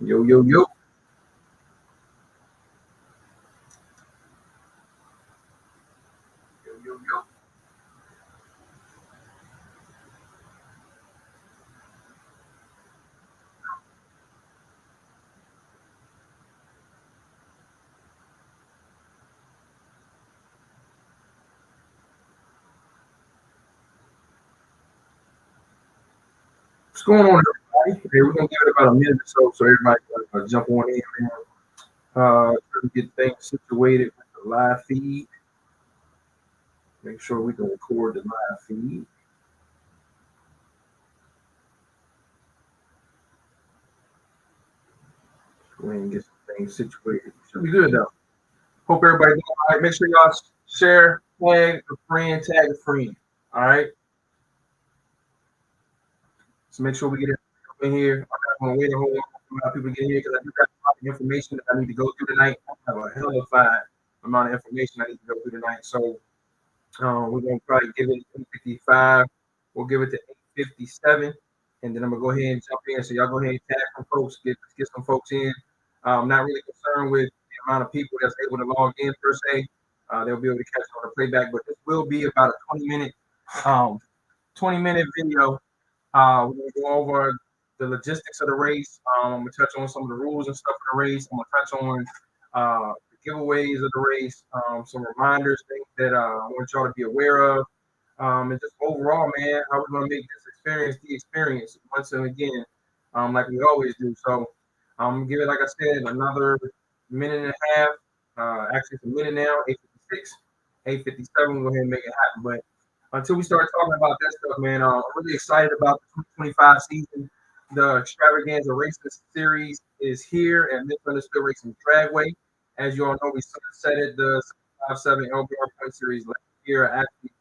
Yo, yo, yo. Yo, yo, yo. What's going on, everybody? Hey, we're gonna give it about a minute or so everybody can jump on in, man. Try to get things situated with the live feed. Make sure we can record the live feed. Go ahead and get some things situated. Should be good though. Hope everybody doing all right. Make sure y'all share, tag a friend, tag a friend. All right. So make sure we get it up in here. I'm not gonna wait a whole lot for people to get here because I do got a lot of information that I need to go through tonight. I have a hell of a amount of information I need to go through tonight. So we're gonna probably give it 8:55. We'll give it to 8:57, and then I'm gonna go ahead and jump in. So y'all go ahead and tag some folks, get some folks in. I'm not really concerned with the amount of people that's able to log in per se. They'll be able to catch on the playback, but this will be about a um, 20-minute video. We're gonna go over the logistics of the race. I'm gonna touch on some of the rules and stuff for the race. I'm gonna touch on the giveaways of the race, some reminders, things that I want y'all to be aware of, and just overall, man, how we're gonna make this experience the experience once and again, like we always do. So I'm gonna give it, like I said, another minute and a half. Actually, it's a minute now, 8:56, 8:57. We'll go ahead and make it happen, but until we start talking about that stuff, man, I'm really excited about the 2025 season. The Extravaganza Racing Series is here at Msundsd Racing Dragway. As you all know, we sunsetted the 757 LBR Point Series last year. Actually,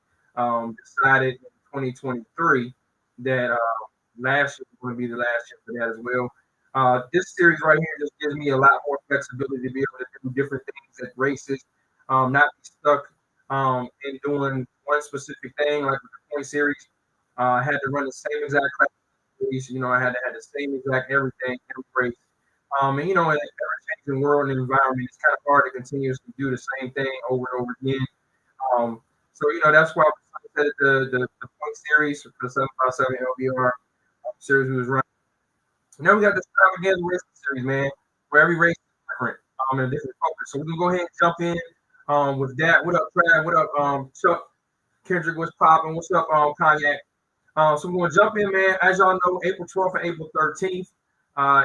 decided in 2023 that last year was going to be the last year for that as well. This series right here just gives me a lot more flexibility to be able to do different things at races, not be stuck in doing one specific thing like with the point series. I had to run the same exact class race. I had to have the same exact everything every race. And in an ever-changing world and environment, it's kind of hard to continuously do the same thing over and over again. So that's why we started the point series for the 757 LBR series we was running. Now we got the Extravaganza Racing Series, man, where every race is different, and a different focus. So we can go ahead and jump in with that. What up, Brad? What up, Chuck? Kendrick, what's popping? What's up, Cognac? So we're gonna jump in, man. As y'all know, April 12th and April 13th,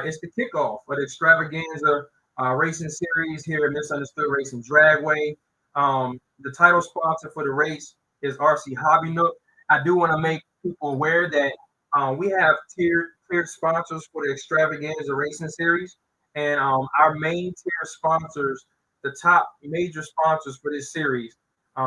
it's the kickoff of the Extravaganza Racing Series here at Msundsd Racing Dragway. The title sponsor for the race is RC Hobby Nook. I do want to make people aware that we have tiered sponsors for the Extravaganza Racing Series, and our main tier sponsors, the top major sponsors for this series,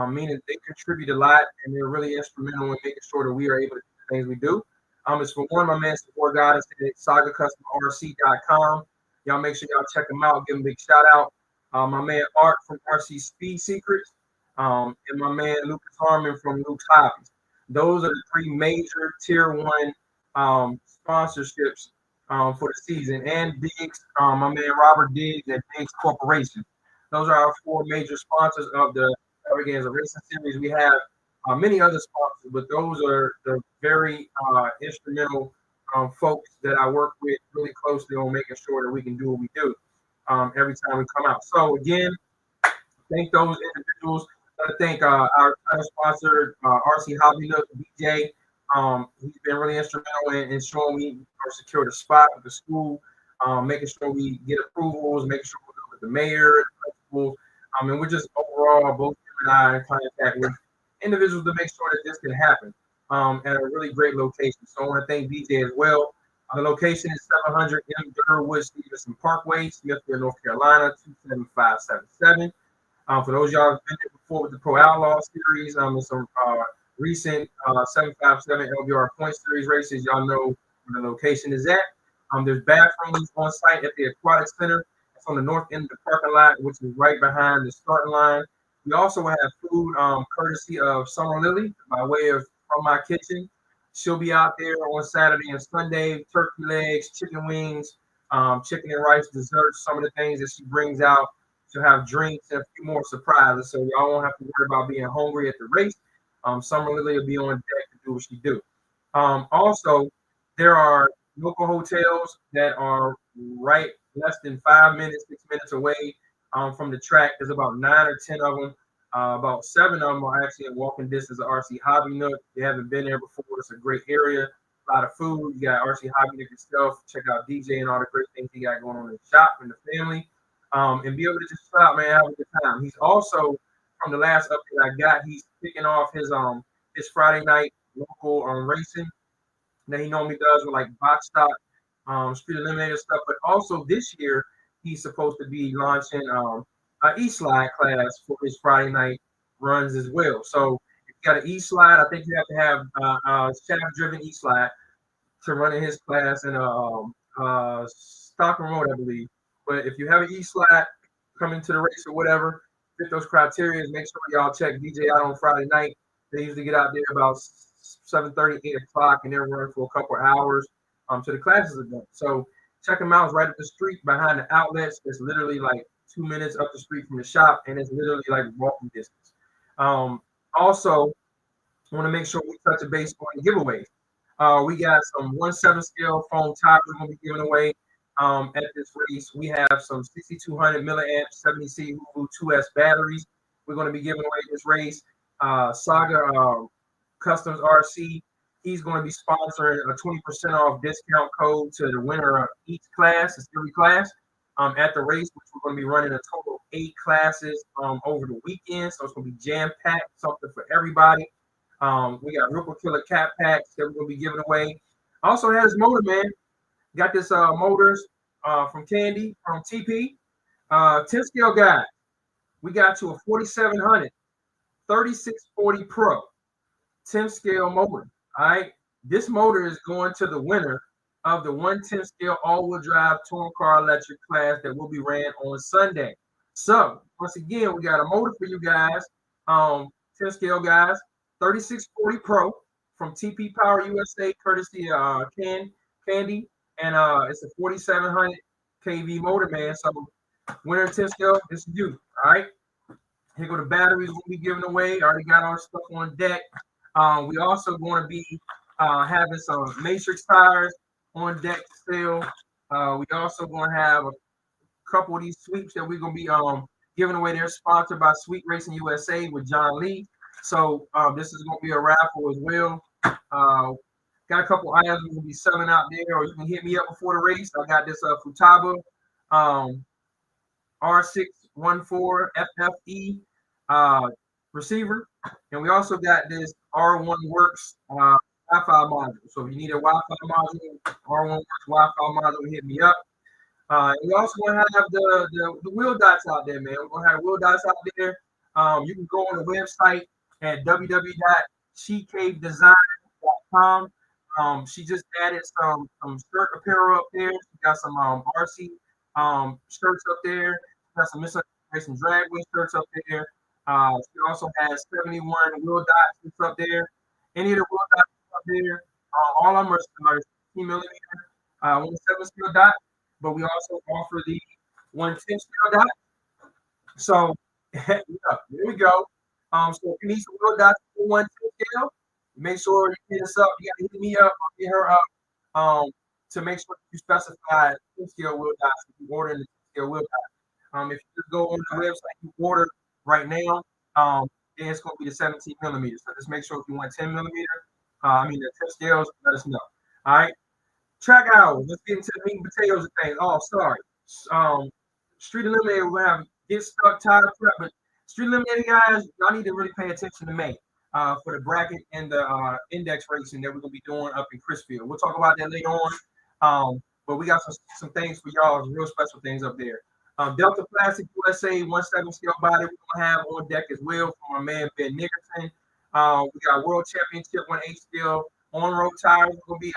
meaning they contribute a lot and they're really instrumental in making sure that we are able to do the things we do. It's for one, my man support God is at SagaCustomRC.com. Y'all make sure y'all check him out, give him a big shout out. My man Art from RC Speed Secrets, and my man Lucas Harmon from Luke's Hobbies. Those are the three major tier one sponsorships for the season. And Diggs, my man Robert Diggs at Diggs Corporation. Those are our four major sponsors of the Extravaganza Racing Series. We have many other sponsors, but those are the very instrumental folks that I work with really closely on making sure that we can do what we do every time we come out. So again, thank those individuals. I thank our title sponsor, RC Hobby Nook, DJ. He's been really instrumental in showing me or secure the spot with the school, making sure we get approvals, making sure we're good with the mayor, the principal. And we're just overall, both him and I, in contact with individuals to make sure that this can happen at a really great location. So I want to thank DJ as well. The location is 700 M. Durwood Stevenson Parkway, Smithfield, North Carolina, 27577. For those y'all who've been there before with the Pro Outlaw series, and some recent 757 LBR Point Series races, y'all know where the location is at. There's bathrooms on site at the Aquatic Center. It's on the north end of the parking lot, which is right behind the starting line. We also have food courtesy of Summer Lily by way of From My Kitchen. She'll be out there on Saturday and Sunday, turkey legs, chicken wings, chicken and rice, desserts, some of the things that she brings out. She'll have drinks and a few more surprises, so y'all won't have to worry about being hungry at the race. Summer Lily will be on deck to do what she do. Also, there are local hotels that are right less than 5 minutes, 6 minutes away from the track. There's about 9 or 10 of them. About 7 of them are actually in walking distance of RC Hobby Nook. If you haven't been there before, it's a great area. A lot of food. You got RC Hobby Nook yourself. Check out DJ and all the great things he got going on in the shop and the family. And be able to just chill out, man, have a good time. He's also, from the last update I got, he's kicking off his Friday night local racing that he normally does with like box stock, street eliminator stuff. But also this year, he's supposed to be launching an e-slide class for his Friday night runs as well. So if you got an e-slide, I think you have to have a shaft-driven e-slide to run in his class in Stockton Road, I believe. But if you have an e-slide coming to the race or whatever, fit those criteria, make sure y'all check DJ out on Friday night. They usually get out there about 7:30, 8 o'clock, and they're running for a couple of hours to the classes are done. So check them out. It's right up the street behind the outlets. It's literally like 2 minutes up the street from the shop, and it's literally like walking distance. Also, I want to make sure we touch a base on the giveaways. We got some 1/7 scale foam tires we're going to be giving away at this race. We have some 6200 milliamp 70C Gooooooo 2S batteries we're going to be giving away this race. Saga Customs RC, he's going to be sponsoring a 20% off discount code to the winner of each class, it's every class, at the race, which we're going to be running a total of 8 classes over the weekend. So it's going to be jam-packed, something for everybody. We got Ripple Killer Cat Packs that we're going to be giving away. Also has Motor Man. Got this motors from Candy, from TP. 10 scale guide. We got you a 4700, 3640 Pro. 10 scale motor. All right. This motor is going to the winner of the 110 scale all-wheel drive touring car electric class that will be ran on Sunday. So once again, we got a motor for you guys. 10 scale guys, 3640 Pro from TP Power USA, courtesy of Candy, and it's a 4700 kV motor, man. So winner 10 scale, this is you. All right. Here go the batteries we'll be giving away. Already got our stuff on deck. We also going to be having some Matrix tires on deck still. We also going to have a couple of these sweeps that we're going to be giving away. They're sponsored by Sweet Racing USA with John Lee. So this is going to be a raffle as well. Got a couple items we're going to be selling out there, or you can hit me up before the race. I got this Futaba R614 FFE receiver, and we also got this R1 Works Wi-Fi module. So if you need a Wi-Fi module, R1 Works Wi-Fi module, hit me up. And we also going to have the wheel dots out there, man. We're going to have wheel dots out there. You can go on the website at www.shecavedesign.com. She just added some shirt apparel up there. She got some RC shirts up there. She got some Msundsd Racing Dragway shirts up there. She also has 71 wheel dots up there. Any of the wheel dots up there, all our merchandise are 15 millimeter, 1/7 scale dot, but we also offer the 110 scale dot. So yeah, there we go. So if you need some wheel dots for 110 scale, make sure you hit us up. You got to hit me up, or hit her up, to make sure you specify 10 scale wheel dots if you order the 10 scale wheel dot. If you just go on the website, you order right now, then it's going to be the 17 millimeters. So just make sure if you want 10 millimeter, the 10 scales, let us know. All right. Track hours. Let's get into the meat and potatoes of things. Oh, sorry. Street eliminator, we're going to have get stuck tire prep, but street eliminator guys, y'all need to really pay attention to May for the bracket and the index racing that we're going to be doing up in Chrisfield. We'll talk about that later on. But we got some things for y'all, real special things up there. Delta Plastic USA 1/7 scale body we're gonna have on deck as well from our man Ben Nickerson. We got World Championship 1/8 scale on road tires we're gonna be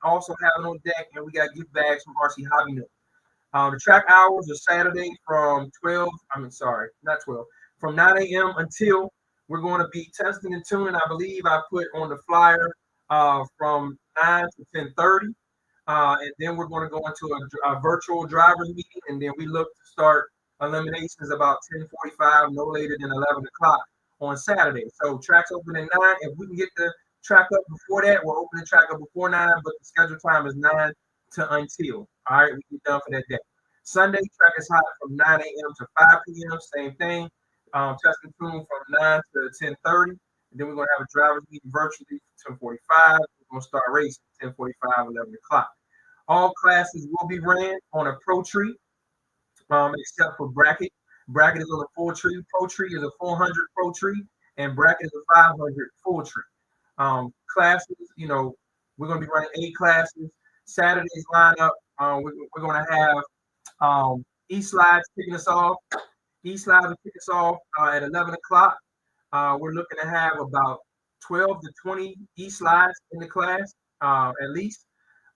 also having on deck, and we got gift bags from RC Hobby Nook. The track hours are Saturday from 9 a.m. until we're going to be testing and tuning. I believe I put on the flyer from 9 to 10:30. And then we're going to go into a virtual drivers meeting, and then we look to start eliminations about 10:45, no later than 11 o'clock on Saturday. So tracks open at 9. If we can get the track up before that, we'll open the track up before 9, but the scheduled time is 9 to until. All right, we get done for that day. Sunday, track is hot from 9 a.m. to 5 p.m. Same thing. Test and tune from 9 to 10:30. And then we're going to have a driver's meeting virtually from 10:45. We're going to start racing 10:45, 11 o'clock. All classes will be ran on a Pro Tree, except for bracket. Bracket is on a full tree. Pro Tree is a 400 Pro Tree, and bracket is a 500 full tree. Classes, we're going to be running 8 classes. Saturday's lineup, we're going to have E-Slides kicking us off. E-Slides will kick us off at 11 o'clock. We're looking to have about 12 to 20 E-Slides in the class, at least.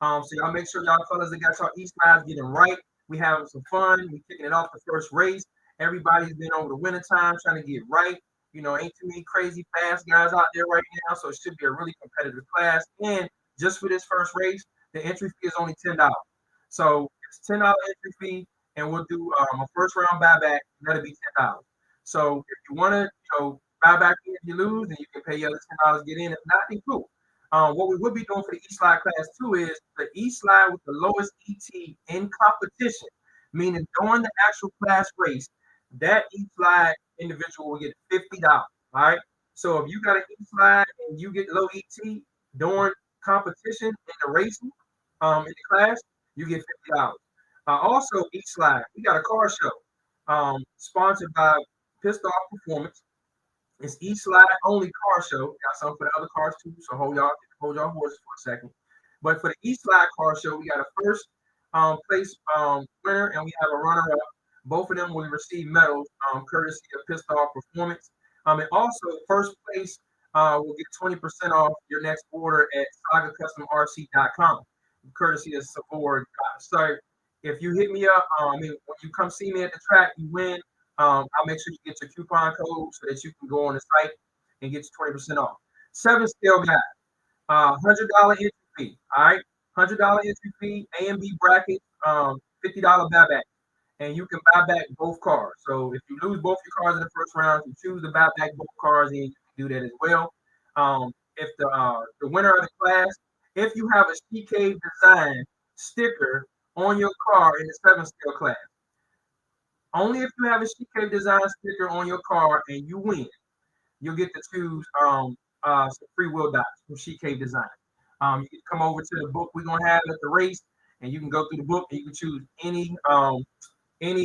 So y'all make sure y'all fellas that got y'all E-Slides getting right. We having some fun. We kicking it off the first race. Everybody's been over the winter time trying to get right. Ain't too many crazy fast guys out there right now, so it should be a really competitive class. And just for this first race, the entry fee is only $10. So it's $10 entry fee, and we'll do a first round buyback. That'll be $10. So if you want to, buy back in if you lose, then you can pay your other $10 to get in. If not, then cool. What we will be doing for the E-Slide class 2 is the E-Slide with the lowest ET in competition, meaning during the actual class race, that E-Slide individual will get $50. All right. So if you got an E-Slide and you get low ET during competition in the racing, in the class, you get $50. Also, E-Slide, we got a car show, sponsored by Pissed Off Performance. It's E-Slide only car show. Got something for the other cars too, so hold y'all horses for a second. But for the E-Slide car show, we got a first place winner and we have a runner-up. Both of them will receive medals, courtesy of Pissed Off Performance. And also first place will get 20% off your next order at sagacustomrc.com, courtesy of Savord. So if you hit me up, when you come see me at the track, you win. I'll make sure you get your coupon code so that you can go on the site and get your 20% off. 7-scale guy, $100 entry fee. All right, $100 entry fee, A and B bracket, $50 buyback, and you can buy back both cars. So if you lose both your cars in the first round, you choose to buy back both cars, and you can do that as well. If the winner of the class, if you have a CK design sticker on your car in the 7-scale class. Only if you have a CK design sticker on your car and you win, you'll get to choose some free wheel dots from CK Design. You can come over to the book we're gonna have at the race, and you can go through the book and you can choose any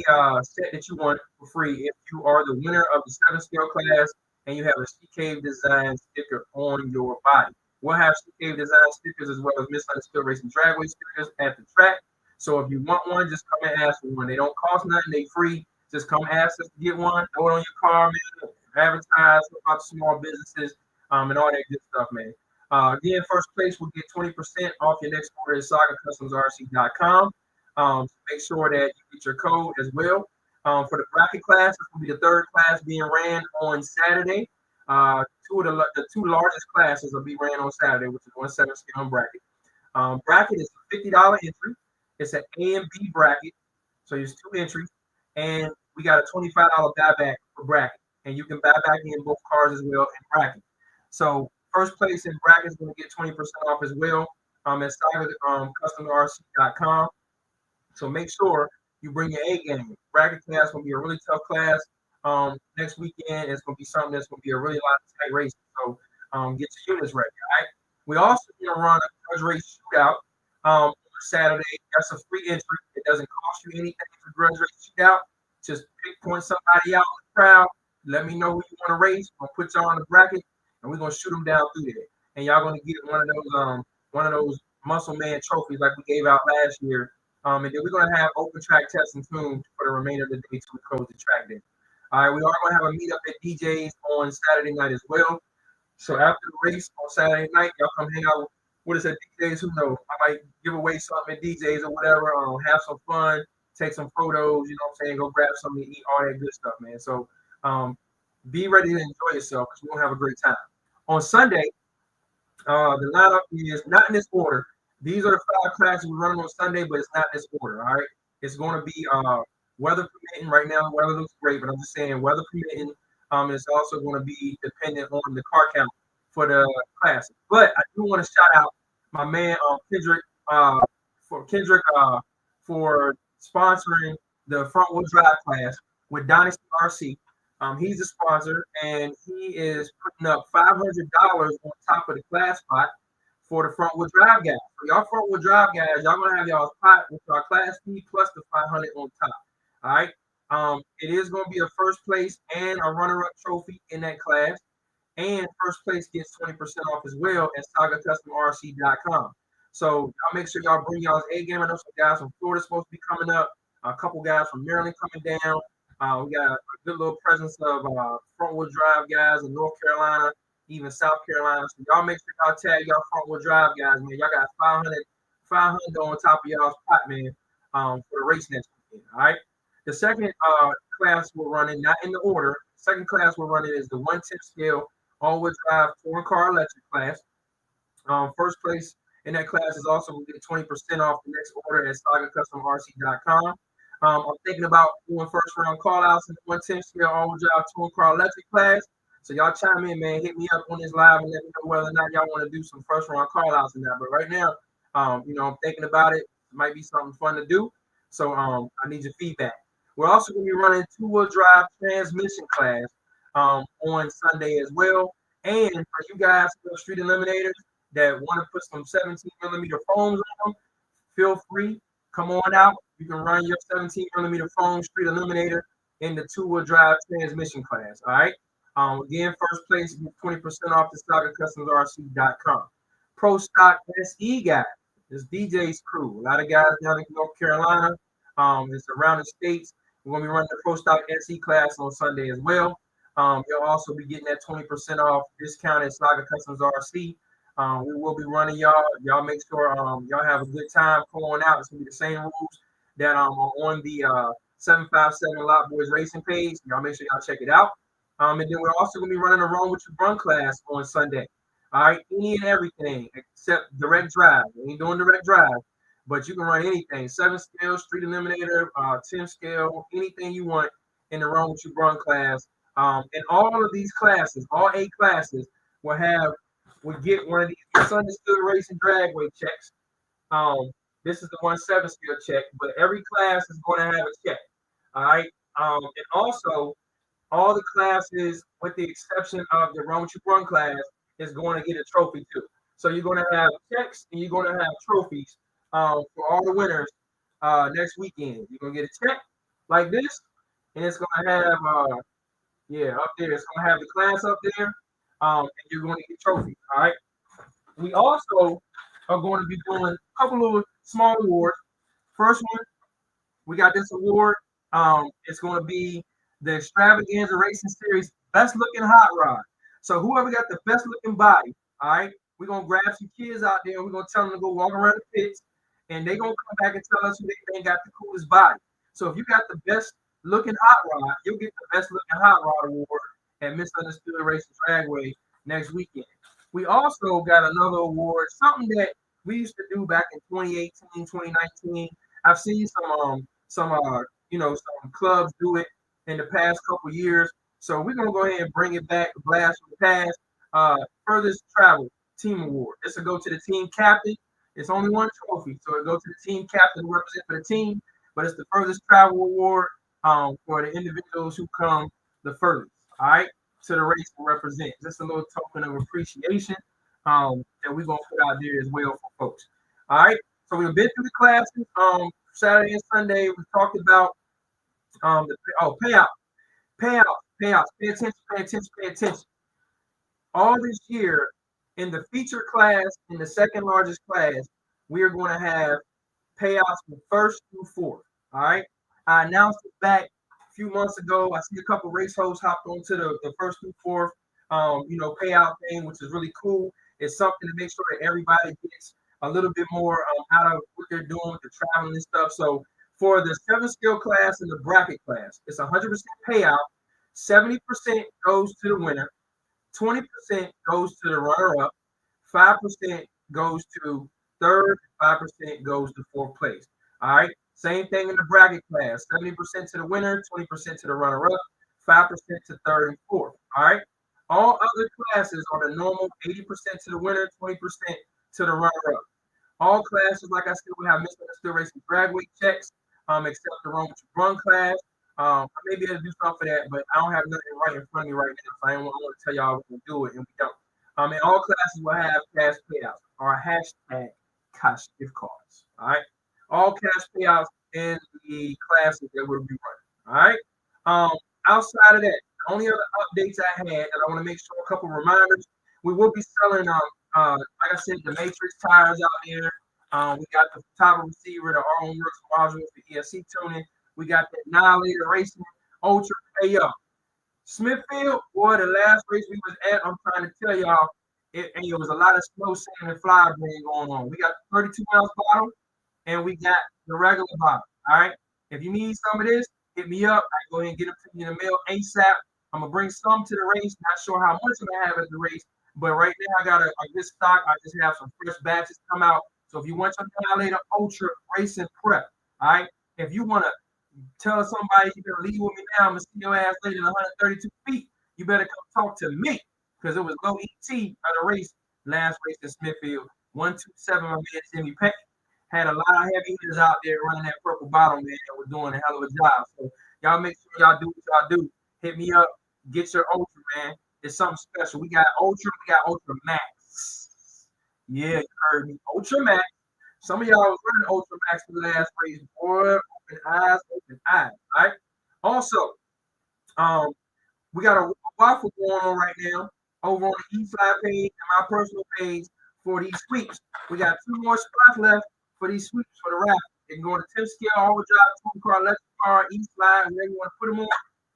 set that you want for free if you are the winner of the 7-scale class and you have a CK Design sticker on your body. We'll have CK Design stickers as well as Msundsd Racing Dragway stickers at the track. So if you want one, just come and ask for one. They don't cost nothing. They free. Just come ask us to get one. Throw it on your car, man. Advertise about small businesses and all that good stuff, man. Again, first place will get 20% off your next order at sagacustomsrc.com. Make sure that you get your code as well. For the bracket class, this will be the third class being ran on Saturday. The two largest classes will be ran on Saturday, which is 1/7-scale bracket. Bracket is a $50 entry. It's an A and B bracket, so there's 2 entries, and we got a $25 buyback for bracket, and you can buy back in both cars as well in bracket. So first place in bracket is going to get 20% off as well at customrc.com. So make sure you bring your A game. Bracket class is going to be a really tough class. Next weekend it's going to be something that's going to be a really lot of tight races. So get your units ready. All right. We also going to run a grudge race shootout. Saturday, that's a free entry. It doesn't cost you anything for grudge race shootout. Just point somebody out in the crowd. Let me know who you want to race. I'll put y'all on the bracket, and we're gonna shoot them down through there. And y'all gonna get one of those muscle man trophies like we gave out last year. And then we're gonna have open track tests and tunes for the remainder of the day to close the track day. All right, we are gonna have a meetup at DJ's on Saturday night as well. So after the race on Saturday night, y'all come hang out with us at DJ's. Who knows? I might give away something at DJ's or whatever. Have some fun, take some photos. You know what I'm saying? Go grab something to eat, all that good stuff, man. So be ready to enjoy yourself because we're gonna have a great time. On Sunday, the lineup is not in this order. These are the 5 classes we're running on Sunday, but it's not this order. All right, it's going to be weather permitting. Right now, the weather looks great, but I'm just saying weather permitting. It's also going to be dependent on the car count for the classes. But I do want to shout out my man Kendrick for sponsoring the front wheel drive class with Dynasty RC. He's a sponsor, and he is putting up $500 on top of the class spot for the front wheel drive guys. For y'all front wheel drive guys, y'all gonna have y'all's pot with our class fee plus the 500 on top. All right. It is gonna be a first place and a runner-up trophy in that class. And first place gets 20% off as well at SagaCustomRC.com. So y'all make sure y'all bring y'all's A game. I know some guys from Florida supposed to be coming up. A couple guys from Maryland coming down. We got a good little presence of front wheel drive guys in North Carolina, even South Carolina. So y'all make sure y'all tag y'all front wheel drive guys, man. Y'all got 500 on top of y'all's pot, man, for the race next weekend. All right. The second class we're running, not in the order. Second class we're running is the 1/10 scale all-wheel drive touring car electric class. First place in that class is also going to get 20% off the next order at SagaCustomRC.com. I'm thinking about doing first round call outs in the 1/10 scale all-wheel drive touring car electric class. So y'all chime in, man. Hit me up on this live and let me know whether or not y'all want to do some first round call outs in that. But right now, I'm thinking about it. It might be something fun to do. So I need your feedback. We're also going to be running 2-wheel drive transmission class on Sunday as well. And for you guys, street eliminators that want to put some 17mm foams on them, feel free. Come on out. You can run your 17mm foam street eliminator in the 2-wheel drive transmission class. All right. Again, first place, 20% off the SagaCustomsRC.com. Prostock SE guy, this DJ's crew. A lot of guys down in North Carolina. It's around the states. We're going to be running the Prostock SE class on Sunday as well. You'll also be getting that 20% off discount at Saga Customs RC. We will be running y'all. Y'all make sure y'all have a good time pulling out. It's going to be the same rules that are on the 757 Lot Boys Racing page. Y'all make sure y'all check it out. And then we're also going to be running a Run With Your Brun class on Sunday. All right, any and everything except direct drive. We ain't doing direct drive, but you can run anything. 7 scale, street eliminator, 10 scale, anything you want in the Run With Your Brun class. And all of these classes, all 8 classes, will get one of these Msundsd Racing Dragway checks. This is the 1/7 scale check, but every class is going to have a check. All right. And also, all the classes, with the exception of the Run With Your Brun class, is going to get a trophy too. So you're going to have checks and you're going to have trophies for all the winners next weekend. You're going to get a check like this, and it's going to have up there. It's going to have the class up there, and you're going to get trophies. All right. We also are going to be doing a couple of small awards. First one, we got this award. It's going to be the Extravaganza Racing Series Best Looking Hot Rod. So whoever got the best looking body, all right, we're going to grab some kids out there. We're going to tell them to go walk around the pits, and they're going to come back and tell us who they think got the coolest body. So if you got the best looking hot rod, you'll get the Best Looking Hot Rod award at Msundsd Racing Dragway next weekend. We also got another award, something that we used to do back in 2018, 2019. I've seen some clubs do it in the past couple years. So we're gonna go ahead and bring it back, blast from the past. Furthest travel team award. This will go to the team captain. It's only one trophy, so it goes to the team captain who represents for the team. But it's the furthest travel award for the individuals who come the furthest. All right, to the race to represent. Just a little token of appreciation that we're gonna put out there as well for folks. All right. So we've been through the classes. Saturday and Sunday we talked about payouts. Pay attention. All this year in the feature class, in the second largest class, we are going to have payouts from first through fourth. All right. I announced it back a few months ago. I see a couple race hosts hopped onto the first through fourth, payout thing, which is really cool. It's something to make sure that everybody gets a little bit more out of what they're doing with the traveling and stuff. So for the 7 skill class and the bracket class, it's 100% payout. 70% goes to the winner, 20% goes to the runner-up, 5% goes to third, 5% goes to fourth place. All right. Same thing in the bracket class. 70% to the winner, 20% to the runner-up, 5% to third and fourth. All right. All other classes are the normal 80% to the winner, 20% to the runner-up. All classes, like I said, we have Msundsd Racing Dragway checks, except the run class. I may be able to do something for that, but I don't have nothing right in front of me right now, so I don't want to tell y'all we're gonna do it, and we don't. And all classes will have cash payouts or hashtag cash gift cards. All right, all cash payouts in the classes that we'll be running. All right. Outside of that, the only other updates I had that I want to make sure a couple reminders. We will be selling like I said, the Matrix tires out there. We got the Toggle receiver, the R on Works module for ESC tuning. We got the Annihilator Racing Ultra. Hey yo, Smithfield, boy, the last race we was at, I'm trying to tell y'all, it was a lot of slow sand and fly brain going on. We got 32 ounce bottle and we got the regular bottle. All right. If you need some of this, hit me up. I go ahead and get them to you in the mail ASAP. I'm gonna bring some to the race. Not sure how much I'm gonna have at the race, but right now I got a good stock. I just have some fresh batches come out. So if you want your Annihilator Ultra Racing Prep, all right. If you want to tell somebody you better leave with me now, I'm gonna see your ass later in 132 feet. You better come talk to me because it was low ET of the race, last race in Smithfield. 127, my man Jimmy Peck. Had a lot of heavy hitters out there running that purple bottle, man, that were doing a hell of a job. So y'all make sure y'all do what y'all do. Hit me up, get your Ultra, man. It's something special. We got Ultra, we got Ultra Max. Yeah, you heard me. Ultra Max. Some of y'all was running Ultra Max for the last race. Boy, open eyes, open eyes. All right. Also, we got a waffle going on right now over on the Eastside page and my personal page for these sweeps. We got 2 more spots left for these sweeps for the raffle. You can go to 10 scale, overdrive, 2 car, electric car, Eastside, wherever you want to put them on.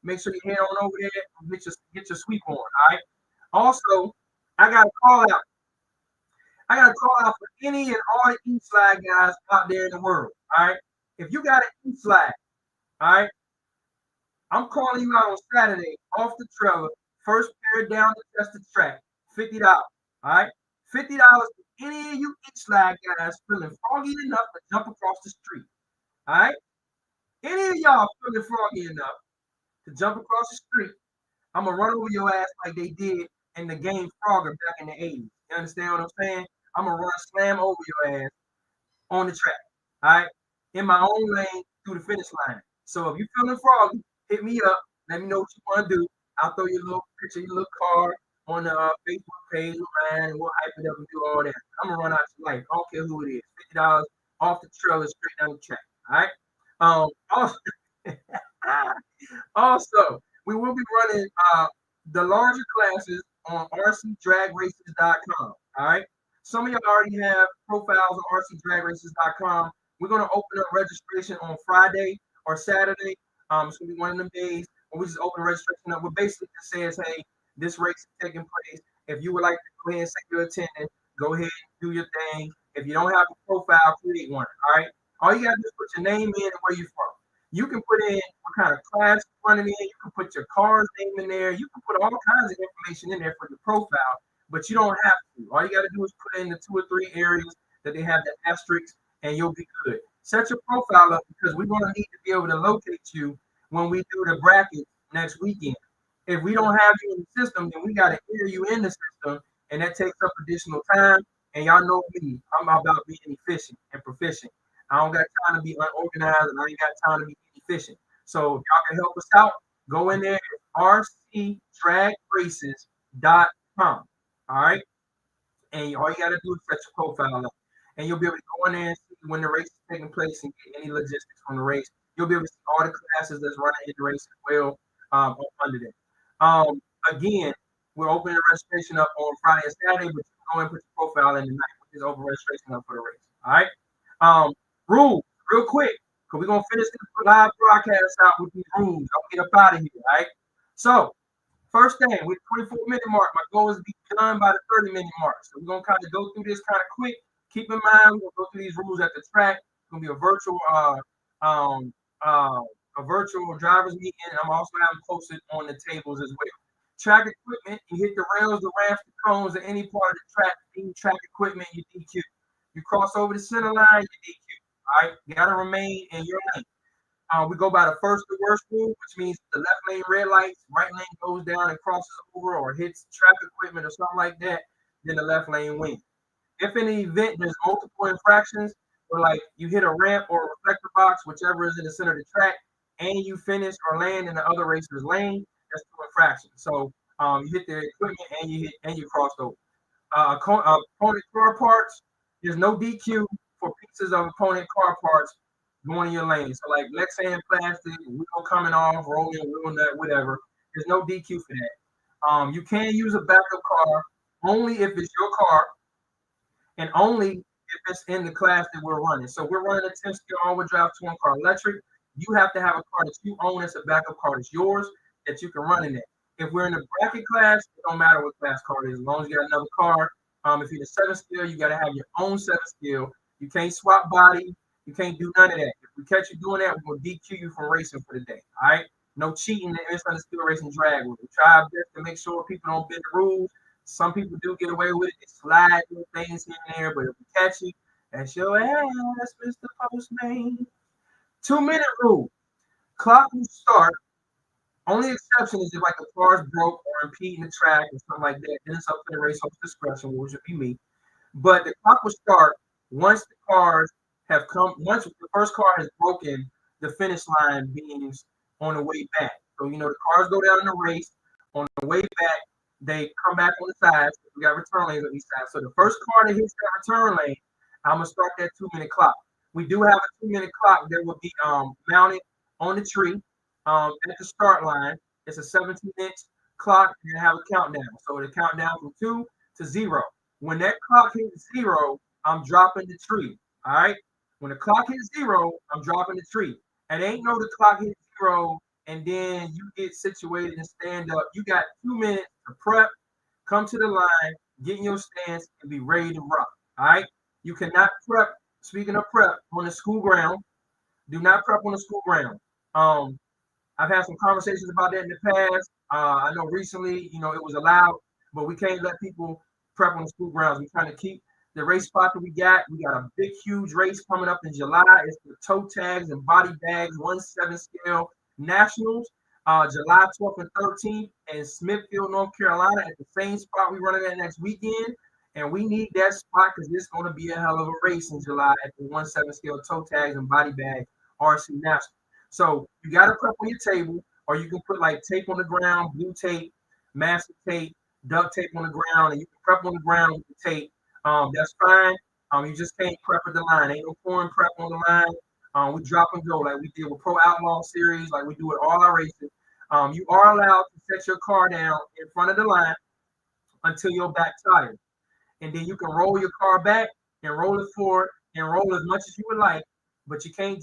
Make sure you head on over there and get your sweep on. All right. Also, I got a call out. I got to call out for any and all the E-Slide guys out there in the world. All right. If you got an E-Slide, all right, I'm calling you out on Saturday off the trailer, first pair down to test the track, $50. All right. $50 for any of you E-Slide guys feeling froggy enough to jump across the street. All right. Any of y'all feeling froggy enough to jump across the street, I'm going to run over your ass like they did in the game Frogger back in the 80s. You understand what I'm saying? I'm gonna run slam over your ass on the track, all right, in my own lane through the finish line. So if you feeling froggy, hit me up. Let me know what you want to do. I'll throw you a little picture, your little card on the Facebook page of mine, and we'll hype it up and do all that. I'm gonna run out your life. I don't care who it is. $50 off the trailer, straight down the track. All right. Also, we will be running the larger classes on rcdragraces.com. All right. Some of y'all already have profiles on rcdragraces.com. We're going to open up registration on Friday or Saturday. It's going to be one of them days where we just open registration up. What basically just says, hey, this race is taking place. If you would like to go ahead and say you're attending, go ahead and do your thing. If you don't have a profile, create one. All right. All you got to do is put your name in and where you're from. You can put in what kind of class you're running in. You can put your car's name in there. You can put all kinds of information in there for your profile, but you don't have to. All you got to do is put in the 2 or 3 areas that they have the asterisks, and you'll be good. Set your profile up because we're going to need to be able to locate you when we do the bracket next weekend. If we don't have you in the system, then we got to enter you in the system, and that takes up additional time. And y'all know me, I'm about being efficient and proficient. I don't got time to be unorganized, and I ain't got time to be efficient. So if y'all can help us out, go in there at rcdragraces.com. All right. And all you got to do is set your profile up. And you'll be able to go in there and see when the race is taking place and get any logistics from the race. You'll be able to see all the classes that's running in the race as well under that. Again, we're opening the registration up on Friday and Saturday, but you can go and put your profile in tonight, which is open registration up for the race. All right. Rules, real quick, because we're going to finish this live broadcast out with these rules. I'll get up out of here, all right? So, first thing, with the 24-minute mark, my goal is to be done by the 30-minute mark. So, we're going to kind of go through this kind of quick. Keep in mind, we're going to go through these rules at the track. It's going to be a virtual driver's meeting, and I'm also having posted on the tables as well. Track equipment, you hit the rails, the ramps, the cones, or any part of the track, any track equipment, you DQ. You cross over the center line, you DQ. All right, you gotta remain in your lane. We go by the first to worst rule, which means the left lane red lights, right lane goes down and crosses over or hits traffic equipment or something like that, then the left lane wins. If in the event there's multiple infractions, or like you hit a ramp or a reflector box, whichever is in the center of the track, and you finish or land in the other racer's lane, that's two infractions. So you hit the equipment and you crossed over. Opponent car parts, there's no DQ for pieces of opponent car parts going in your lane. So like let's say in plastic, wheel coming off, rolling, wheel nut, whatever. There's no DQ for that. You can use a backup car only if it's your car and only if it's in the class that we're running. So we're running a 10-skill all-wheel drive touring car electric. You have to have a car that you own as a backup car that's yours that you can run in it. If we're in the bracket class, it don't matter what class car it is, as long as you got another car. If you're the 7-skill, you got to have your own 7-skill. You can't swap body. You can't do none of that. If we catch you doing that, we're going to DQ you from racing for the day. All right? No cheating in the Msundsd Racing Dragway. We try our best to make sure people don't bend the rules. Some people do get away with it. They slide little things here and there, but if we catch you, that's your ass, Mr. Postman. 2-minute rule. Clock will start. Only exception is if like the car's broke or impeding the track or something like that. Then it's up to the racehold's discretion, which would be me. But the clock will start once the cars have come. Once the first car has broken the finish line beams on the way back. So you know the cars go down in the race. On the way back, they come back on the sides. We got return lanes on each side. So the first car that hits that return lane, I'm gonna start that 2-minute clock. We do have a 2-minute clock that will be mounted on the tree at the start line. It's a 17-inch clock and have a countdown. So the countdown from 2 to 0. When that clock hits 0, I'm dropping the tree. All right. When the clock hits 0, I'm dropping the tree. And ain't no the clock hits 0 and then you get situated and stand up. You got 2 minutes to prep, come to the line, get in your stance, and be ready to rock. All right. You cannot prep. Speaking of prep, on the school ground, do not prep on the school ground. I've had some conversations about that in the past. I know recently, you know, it was allowed, but we can't let people prep on the school grounds. We're trying to keep the race spot that we got. We got a big, huge race coming up in July. It's the toe tags and body bags, 1/7 scale nationals, July 12th and 13th in Smithfield, North Carolina, at the same spot we running at next weekend. And we need that spot because it's going to be a hell of a race in July at the 1/7 scale toe tags and body bag RC national. So you got to prep on your table, or you can put like tape on the ground, blue tape, mastic tape, duct tape on the ground, and you can prep on the ground with the tape. That's fine. You just can't prep at the line. Ain't no pouring prep on the line. We drop and go like we did with Pro Outlaw Series, like we do with all our races. You are allowed to set your car down in front of the line until your back tire. And then you can roll your car back and roll it forward and roll as much as you would like, but you can't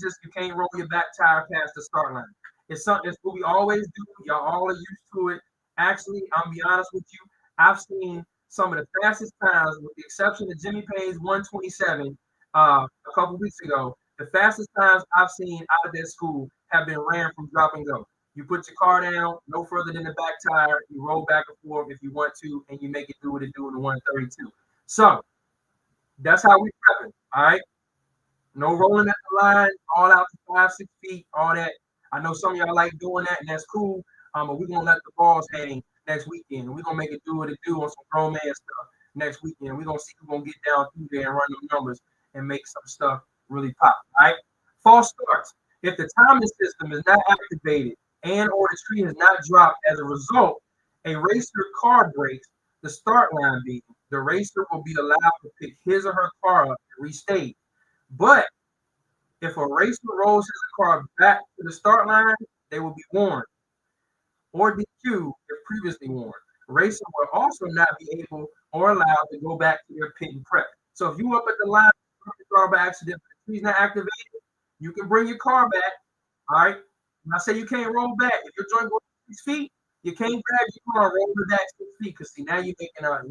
roll your back tire past the start line. It's what we always do. Y'all all are used to it. Actually, I'm be honest with you, I've seen some of the fastest times, with the exception of Jimmy Payne's 127 a couple weeks ago. The fastest times I've seen out of that school have been ran from drop and go. You put your car down no further than the back tire, you roll back and forth if you want to, and you make it do what it do in the 132. So that's how we prepping. All right. No rolling at the line, all out to 5-6 feet, all that. I know some of y'all like doing that, and that's cool. But we're gonna let the balls hang next weekend, and we're gonna make it do what it do on some grown man stuff next weekend. We're gonna see who's gonna get down through there and run them numbers and make some stuff really pop. All right. False starts. If the timing system is not activated and or the tree has not dropped as a result, a racer car breaks the start line beam. The racer will be allowed to pick his or her car up and restage. But if a racer rolls his car back to the start line, they will be warned or DQ if previously warned. Racer will also not be able or allowed to go back to their pit and prep. So if you up at the line, your car by accident, but the tree's not activated, you can bring your car back. All right. And I say you can't roll back. If your joint goes 6 feet, you can't grab your car and roll it back 6 feet because see now you're making a launch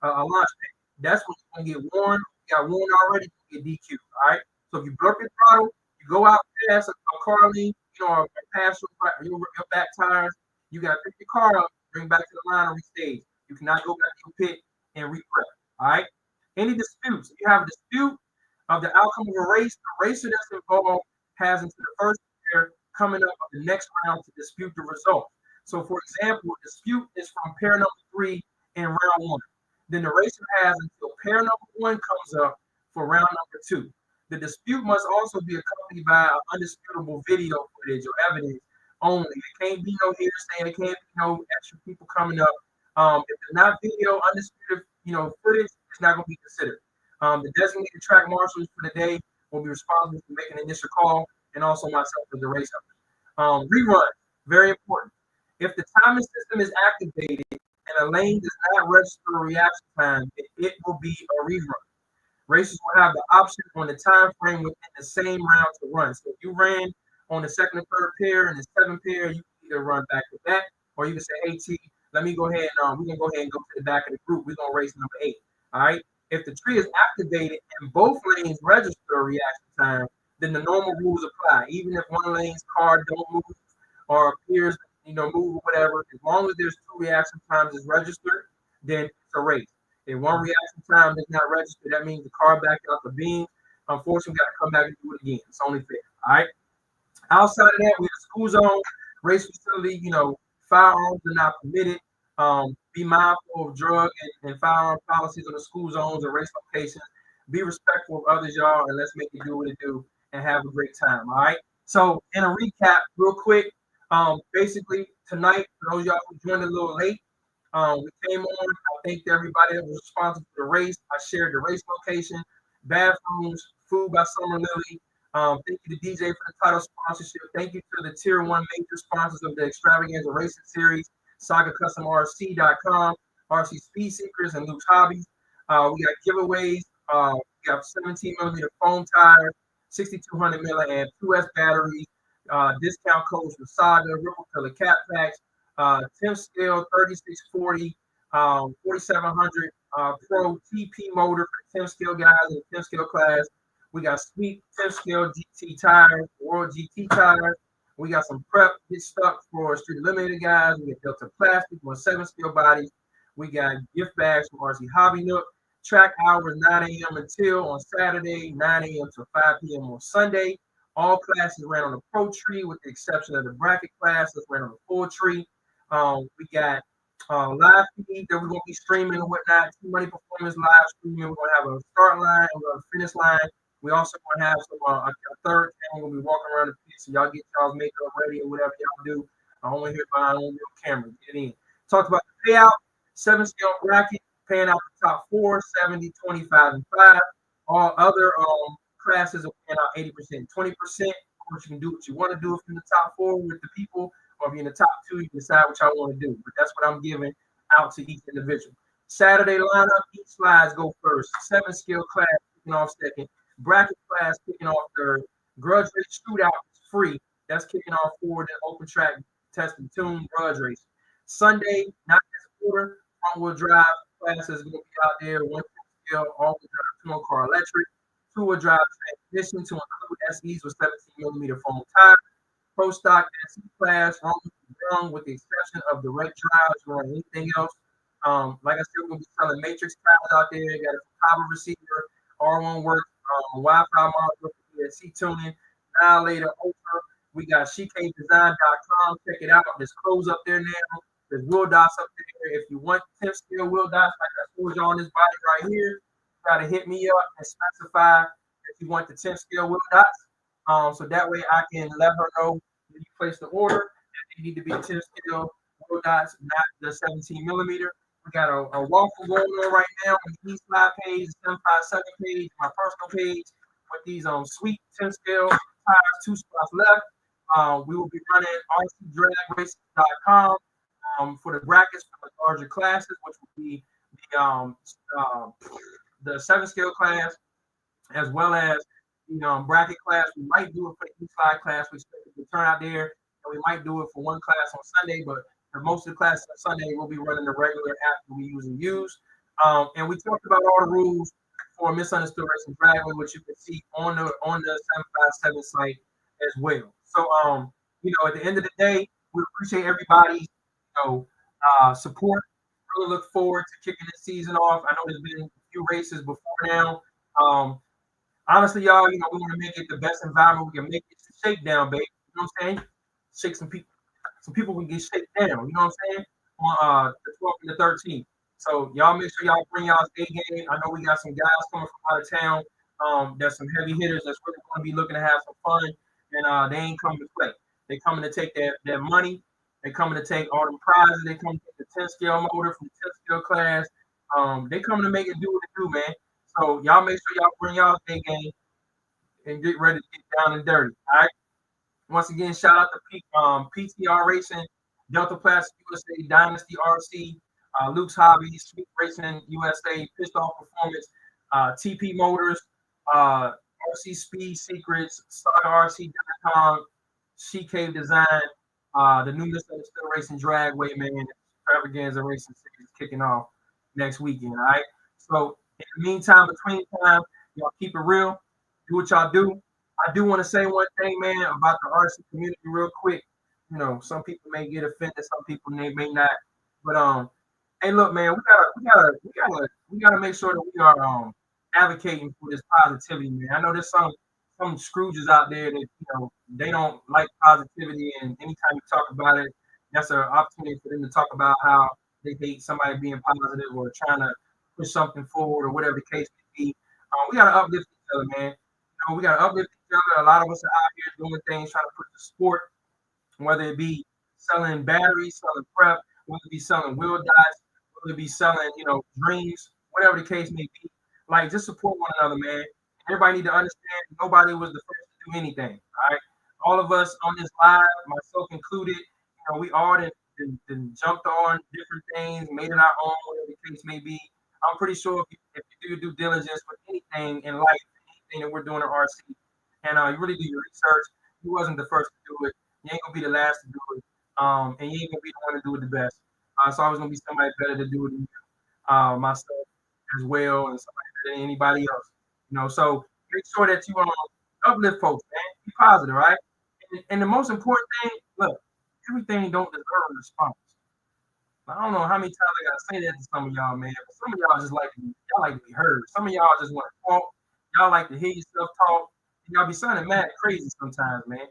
pad. That's when you're gonna get warned. You got warned already, you get DQ. All right. So if you blurp your throttle, you go out past a car lane, you know, past your back tires, you gotta pick your car up, bring back to the line and restage. You cannot go back to your pit and re-prep. All right. Any disputes, if you have a dispute of the outcome of a race, the racer that's involved has until the first pair coming up of the next round to dispute the result. So, for example, a dispute is from pair number 3 in round 1. Then the racer has until pair number 1 comes up for round number 2. The dispute must also be accompanied by an undisputable video footage or evidence only. It can't be no hearsay. It can't be no extra people coming up. If it's not video, undisputed, footage, it's not going to be considered. The designated track marshals for the day will be responsible for making an initial call, and also myself as the race host. Rerun, very important. If the timing system is activated and a lane does not register a reaction time, it will be a rerun. Racers will have the option on the time frame within the same round to run. So if you ran on the second and third pair and the seventh pair, you can either run back to back, or you can say, hey T, let me go ahead and we can go ahead and go to the back of the group. We're gonna race number 8. All right. If the tree is activated and both lanes register a reaction time, then the normal rules apply. Even if one lane's car don't move or appears, move or whatever, as long as there's 2 reaction times is registered, then it's a race. If one reaction time is not registered, that means the car backed out the beam. Unfortunately, we got to come back and do it again. It's only fair. All right. Outside of that, we're the school zone, race facility. Firearms are not permitted. Be mindful of drug and firearm policies on the school zones and race locations. Be respectful of others, y'all, and let's make it do what it do and have a great time. All right. So, in a recap, real quick, basically tonight, for those of y'all who joined a little late, we came on. I thanked everybody that was responsible for the race. I shared the race location, bathrooms, food by Summer Lily. Thank you to DJ for the title sponsorship. Thank you to the Tier 1 major sponsors of the Extravaganza Racing Series, SagaCustomRC.com, RC Speed Seekers, and Luke's Hobbies. We got giveaways. We got 17mm foam tires, 6200 milliamp 2S batteries, discount codes for Saga, Ripple Pillar Cap Packs, 10 scale 3640, 4700 Pro TP motor for 10 scale guys in the 10 scale class. We got sweet 10 scale GT tires, World GT tires. We got some prep get stuck for Street Eliminator guys. We got Delta Plastic on 7 scale bodies. We got gift bags from RC Hobby Nook. Track hours 9 a.m. until on Saturday, 9 a.m. to 5 p.m. on Sunday. All classes ran on the pro tree with the exception of the bracket class that's ran on the full tree. We got live feed that we're going to be streaming and whatnot. T-Money Performance live streaming. We're going to have a start line. We're going to finish line. We also going to have some a third thing. We're going to be walking around the pit, so y'all get y'all's makeup ready or whatever y'all do. I only hear behind on real camera. Get in. Talked about the payout. 7 scale bracket. Paying out the top 4, 70, 25, and 5. All other classes are paying out 80%, 20%. Of course, you can do what you want to do if you're in the top 4 with the people, or if you're in the top 2, you can decide what y'all want to do. But that's what I'm giving out to each individual. Saturday lineup, each slides go first. 7 scale class kicking off second. Bracket class kicking off third. Grudge race shootout is free. That's kicking off forward. And open track test and tune grudge race. Sunday, not this quarter, front wheel drive classes going to be out there. 1 scale, all-wheel drive, 2-car electric, 2-wheel drive transmission to include SEs with 17mm foam tires. Prostock SE class, wrong with the exception of direct drives or anything else. Like I said, we're going to be selling matrix tires out there. You got a copper receiver, R1 work, Wi-Fi module, ESC tuning, Annihilator Ultra. We got CKDesign.com. Check it out. There's clothes up there now. There's wheel dots up there. If you want 10 scale wheel dots, like I told you on this body right here, you got to hit me up and specify if you want the 10 scale wheel dots. So that way I can let her know when you place the order that they need to be 10 scale wheel dots, not the 17mm. We got a waffle going on right now on the East Live page, the 757 page, my personal page, with these sweet 10 scale tires, 2 spots left. We will be running RCDragway.com for the brackets for the larger classes, which will be the 7 scale class, as well as the bracket class. We might do it for the East Live class. We expect it to turn out there, and we might do it for one class on Sunday, but for most of the classes on Sunday, we'll be running the regular app that we usually use. And we talked about all the rules for Msundsd Racing Dragway, which you can see on the 757 site as well. So, at the end of the day, we appreciate everybody's support. Really look forward to kicking this season off. I know there's been a few races before now. Honestly, y'all, we want to make it the best environment we can make it. Shakedown, baby. You know what I'm saying? Shake some people can get shaken down. You know what I'm saying? On the 12th and the 13th. So y'all make sure y'all bring y'all's A game. I know we got some guys coming from out of town. There's some heavy hitters that's really going to be looking to have some fun, and they ain't coming to play. They coming to take their money. They coming to take all them prizes. They coming to take the 10 scale motor from the 10 scale class. They coming to make it do what it do, man. So y'all make sure y'all bring y'all's A game and get ready to get down and dirty. All right. Once again, shout out to PTR Racing, Delta Plastic USA, Dynasty RC, Luke's Hobby, Sweet Racing USA, Pissed Off Performance, TP Motors, RC Speed Secrets, StarRC.com, She Cave Design, the new Msundsd Racing Dragway, man. Extravaganza Racing Series kicking off next weekend. All right. So in the meantime, between time, y'all keep it real. Do what y'all do. I do want to say one thing, man, about the RC community real quick. Some people may get offended, some people may not. But hey, look, man, we gotta make sure that we are advocating for this positivity, man. I know there's some Scrooges out there that they don't like positivity, and anytime you talk about it, that's an opportunity for them to talk about how they hate somebody being positive or trying to push something forward or whatever the case may be. We gotta uplift each other, man. We got to uplift each other. A lot of us are out here doing things, trying to push the sport, whether it be selling batteries, selling prep, whether it be selling wheel dies, whether it be selling, dreams, whatever the case may be. Like, just support one another, man. Everybody need to understand nobody was the first to do anything. All right. All of us on this live, myself included, we all done jumped on different things, made it our own, whatever the case may be. I'm pretty sure if you do due diligence with anything in life, that we're doing at RC, and you really do your research. You wasn't the first to do it. You ain't gonna be the last to do it. And you ain't gonna be the one to do it the best. It's always gonna be somebody better to do it than you. Myself as well, and somebody better than anybody else. So make sure that you uplift folks, man. Be positive, right? And the most important thing, look, everything don't deserve a response. I don't know how many times I gotta say that to some of y'all, man. But some of y'all just like to be heard. Some of y'all just want to talk. Y'all like to hear yourself talk. Y'all be sounding mad crazy sometimes, man.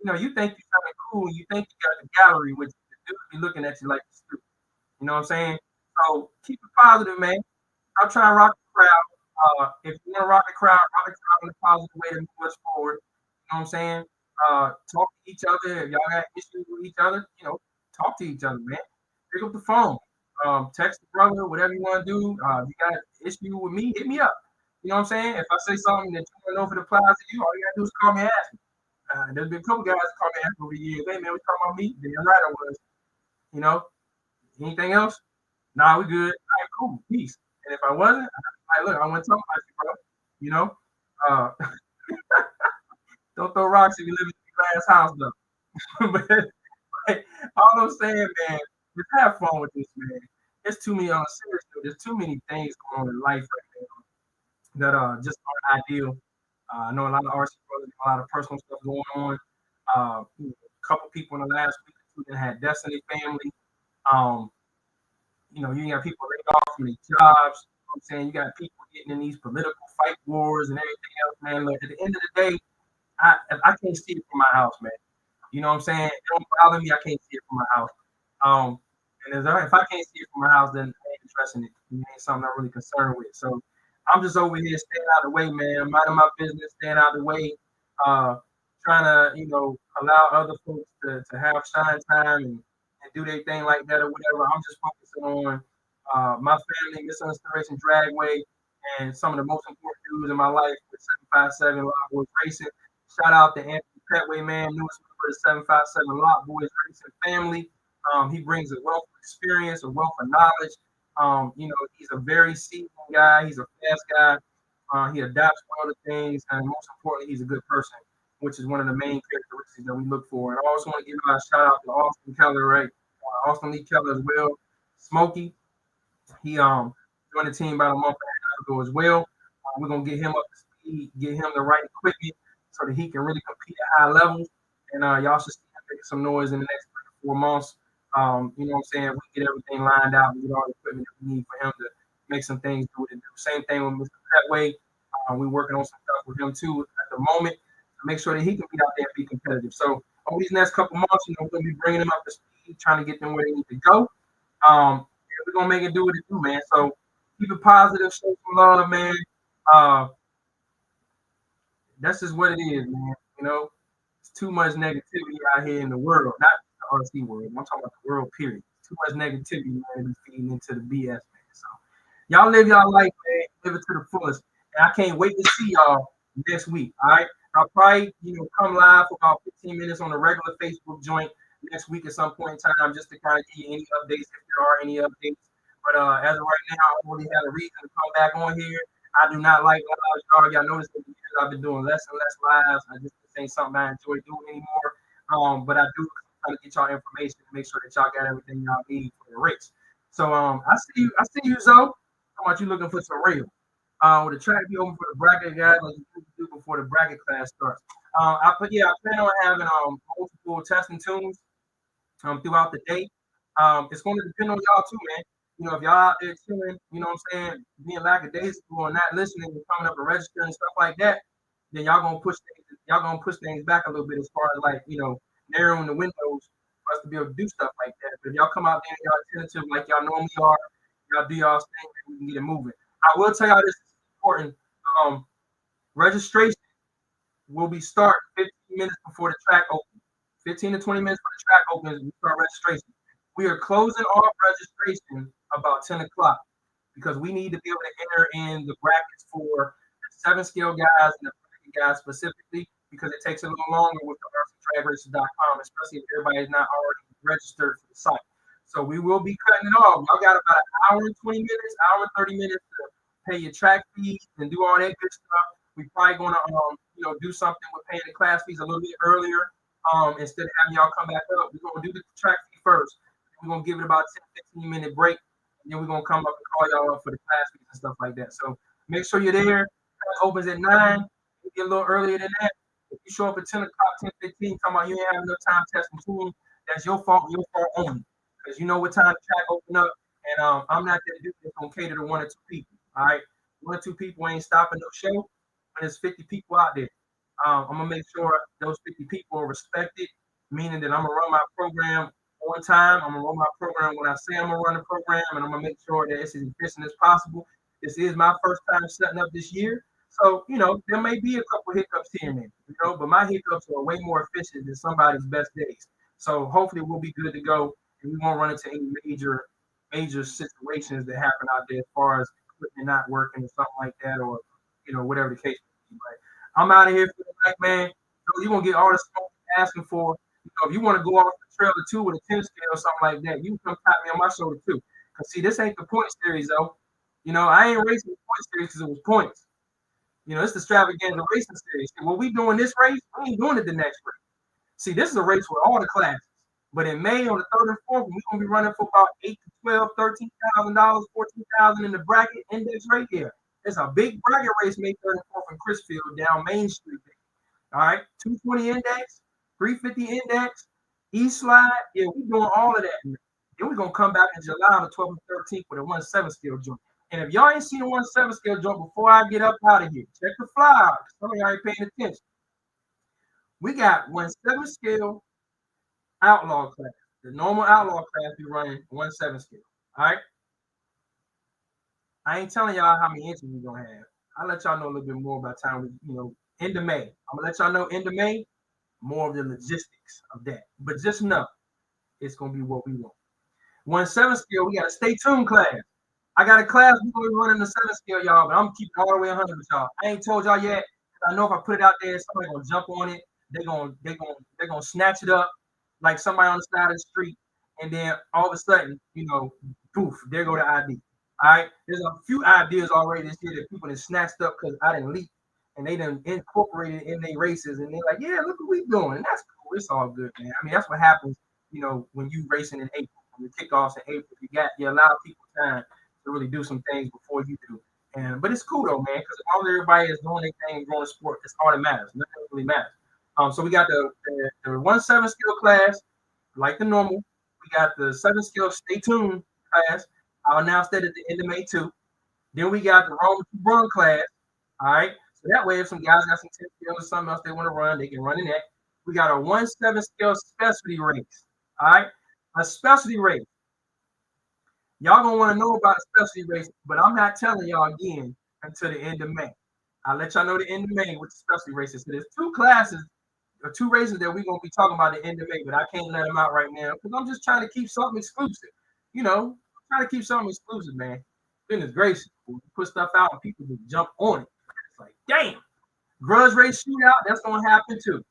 You think you sounding cool. You think you got the gallery with you. The dude be looking at you like you're stupid. You know what I'm saying? So keep it positive, man. I'm trying to rock the crowd. If you want to rock the crowd in a positive way to move us forward. You know what I'm saying? Talk to each other. If y'all got issues with each other, talk to each other, man. Pick up the phone. Text the brother, whatever you want to do. If you got an issue with me, hit me up. You know what I'm saying? If I say something that you want to know if it applies to you, all you gotta do is call me and ask me. There's been a couple guys that call me and ask me over the years, hey man, we talking about me? Damn right I was. Anything else? Nah, we good. All right, cool, peace. And if I wasn't, look, I want to talk about you, bro. Uh, don't throw rocks if you live in a glass house, though. but all I'm saying, man, just have fun with this, man. There's too many on a serious note. There's too many things going on in life right now that just aren't ideal. I know a lot of RC brothers, a lot of personal stuff going on. A couple people in the last week or two that had deaths in their family. You got people laid off from their jobs. I'm saying you got people getting in these political fight wars and everything else, man. Look, at the end of the day, I can't see it from my house, man. You know what I'm saying? It don't bother me. I can't see it from my house. And if I can't see it from my house, then I ain't interested in it. It ain't something I'm really concerned with. So I'm just over here staying out of the way, man. Minding my business, staying out of the way, trying to, allow other folks to have shine time and do their thing like that or whatever. I'm just focusing on my family, Msundsd Racing Dragway, and some of the most important dudes in my life with 757 Lot Boys Racing. Shout out to Anthony Petway, man, newest member of the 757 Lot Boys Racing family. He brings a wealth of experience, a wealth of knowledge. He's a very seasoned guy. He's a fast guy. He adapts well to things, and most importantly, he's a good person, which is one of the main characteristics that we look for. And I also want to give a shout out to Austin Keller, right? Austin Lee Keller as well. Smokey, he joined the team about a month and a half ago as well. We're gonna get him up to speed, get him the right equipment so that he can really compete at high levels. And y'all should see him making some noise in the next 3 to 4 months. You know what I'm saying? We get everything lined out and get all the equipment that we need for him make some things do what it do. Same thing with Mr. Dragway. We're working on some stuff with him too at the moment to make sure that he can be out there and be competitive. So over these next couple months, we're gonna be bringing them up to speed, trying to get them where they need to go. We're gonna make it do what it do, man. So keep it positive, show some love, man. Uh, that's just what it is, man. It's too much negativity out here in the world, not the RC world. I'm talking about the world, period. Too much negativity, man, to be feeding into the BS, man. So y'all live y'all life, man. Live it to the fullest. And I can't wait to see y'all next week. All right. I'll probably, come live for about 15 minutes on the regular Facebook joint next week at some point in time, just to kind of give you any updates if there are any updates. But as of right now, I don't really have a reason to come back on here. I do not like lives, y'all. Y'all notice that I've been doing less and less lives. This ain't something I enjoy doing anymore. But I do try to get y'all information to make sure that y'all got everything y'all need for the race. So I see you, Zoe. How about you looking for some real? With the track be open for the bracket guys, like you do before the bracket class starts. I plan on having multiple testing tunes throughout the day. It's going to depend on y'all too, man. If y'all out there chilling, being lackadaisical and not listening and coming up and registering and stuff like that, then y'all gonna push things back a little bit as far as like narrowing the windows for us to be able to do stuff like that. But if y'all come out there and y'all attentive like y'all normally are, y'all do y'all thing, and we can get it moving. I will tell y'all this is important. Registration will be starting 15 minutes before the track opens. 15 to 20 minutes before the track opens, we start registration. We are closing off registration about 10 o'clock because we need to be able to enter in the brackets for the 7-scale guys and the bracket guys specifically because it takes a little longer with the RCDragRacing.com, especially if everybody is not already registered for the site. So we will be cutting it off. Y'all got about an hour and 20 minutes, hour and 30 minutes to pay your track fees and do all that good stuff. We're probably going to do something with paying the class fees a little bit earlier instead of having y'all come back up. We're going to do the track fee first. We're going to give it about a 10-15-minute break. And then we're going to come up and call y'all up for the class fees and stuff like that. So make sure you're there. Class opens at 9. You get a little earlier than that. If you show up at 10 o'clock, 10:15, talking about you ain't having enough time testing tools, that's your fault only. Because you know what time the track open up. And I'm not going to do this on cater to 1 or 2 people. All right? 1 or 2 people ain't stopping no show. And there's 50 people out there. I'm going to make sure those 50 people are respected, meaning that I'm going to run my program on time. I'm going to run my program when I say I'm going to run the program, and I'm going to make sure that it's as efficient as possible. This is my first time setting up this year. So, there may be a couple hiccups here and there, but my hiccups are way more efficient than somebody's best days. So hopefully we'll be good to go, and we won't run into any major situations that happen out there as far as equipment not working or something like that, or, whatever the case may be. But I'm out of here for the night, man. So you're going to get all the smoke you're asking for. If you want to go off the trailer too with a 10 scale or something like that, you can come tap me on my shoulder too. Because see, this ain't the point series though. I ain't racing the point series because it was points. It's the Extravaganza racing series. And when we doing this race, we ain't doing it the next race. See, this is a race with all the classes. But in May on the 3rd and 4th, we're gonna be running for about $8 to 12, $13,000, $14,000 in the bracket index right here. It's a big bracket race May 3rd and 4th in Chrisfield down Main Street. All right, 220 index, 350 index, East Slide. Yeah, we're doing all of that. Then we're gonna come back in July on the 12th and 13th with a 1/7 scale joint. And if y'all ain't seen a 1/7 scale joint before I get up out of here, check the flyer. Some of y'all ain't paying attention. We got 1/7 scale outlaw class. The normal outlaw class be running 1/7 scale. All right. I ain't telling y'all how many inches we're gonna have. I'll let y'all know a little bit more about time we, end of May. I'm gonna let y'all know end of May, more of the logistics of that. But just know it's gonna be what we want. 1/7 scale, we got a stay tuned class. I got a class we're gonna be running the 7 scale, y'all, but I'm keeping all the way 100 with y'all. I ain't told y'all yet. I know if I put it out there, somebody gonna jump on it. They're gonna snatch it up like somebody on the side of the street, and then all of a sudden, poof, there go the ID. All right, there's a few ideas already this year that people have snatched up because I didn't leak, and they done incorporated in their races, and they're like, yeah, look what we doing, and that's cool. It's all good, man. I mean, that's what happens, when you racing in April, when the kickoffs in April, you allow people time to really do some things before you do. But it's cool though, man, because as long as everybody is doing their thing, going to sport, it's all that matters. Nothing really matters. So we got the 1/7 skill class, like the normal. We got the 7 skill stay tuned class. I'll announce that at the end of May too. Then we got the Rome Run class. All right. So that way, if some guys got some 10 scales or something else they want to run, they can run in that. We got a 1/7 scale specialty race. All right. A specialty race. Y'all gonna want to know about a specialty race, but I'm not telling y'all again until the end of May. I'll let y'all know the end of May with the specialty races. So there's two classes or two races that we're gonna be talking about at the end of May, but I can't let them out right now because I'm just trying to keep something exclusive. You know, trying to keep something exclusive, man. Goodness gracious, we put stuff out and people just jump on it. It's like, damn, grudge race shootout, that's gonna happen too.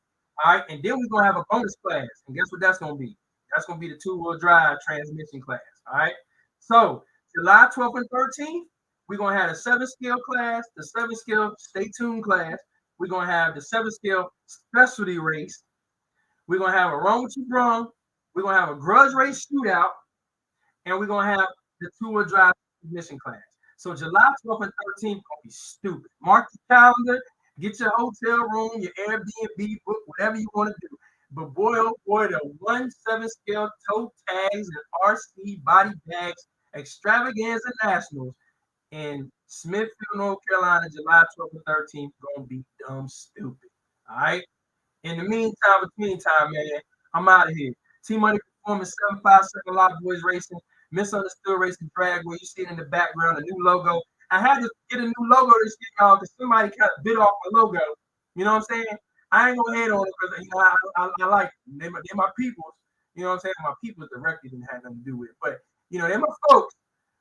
All right, and then we're gonna have a bonus class, and guess what that's gonna be? That's gonna be the two-wheel drive transmission class. All right. So July 12th and 13th, we're gonna have the 7 scale class, the 7 scale stay tuned class. We're gonna have the 7 scale specialty race. We're gonna have a run with you brung. We're gonna have a grudge race shootout, and we're gonna have the two-wheel drive transmission class. So July 12th and 13th gonna be stupid. Mark the calendar, get your hotel room, your Airbnb book, whatever you want to do. But boy, oh boy, the 1/7 scale toe tags and RC body bags Extravaganza Nationals in Smithfield, North Carolina, July 12th and 13th, gonna be dumb stupid. All right. In the meantime, man, I'm out of here. T Money Performance 757 Lot Boys Racing, Msundsd Racing Dragway. You see it in the background, a new logo. I had to get a new logo this year, y'all, because somebody kind of bit off my logo. You know what I'm saying? I ain't gonna hate on it because you know I like them. They're my peoples. You know what I'm saying? My peoples directly didn't have nothing to do with it. But you know, they're my folks.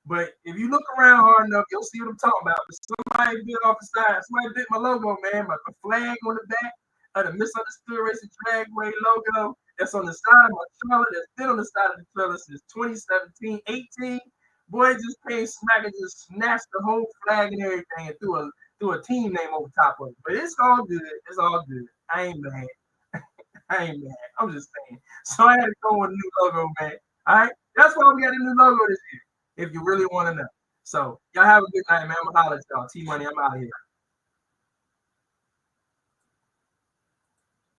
But if you look around hard enough, you'll see what I'm talking about. Somebody bit off the side. Somebody bit my logo, man. My flag on the back of the Msundsd Racing Dragway logo that's on the side of my trailer, that's been on the side of the trailer since 2017, 18. Boy, just came smack and just snatched the whole flag and everything and threw a team name over top of it. But it's all good. It's all good. I ain't mad. I ain't mad. I'm just saying. So I had to go with a new logo, man. All right. That's why we got a new logo this year, if you really want to know. So y'all have a good night, man. I'm gonna holler at y'all. T Money, I'm out of here.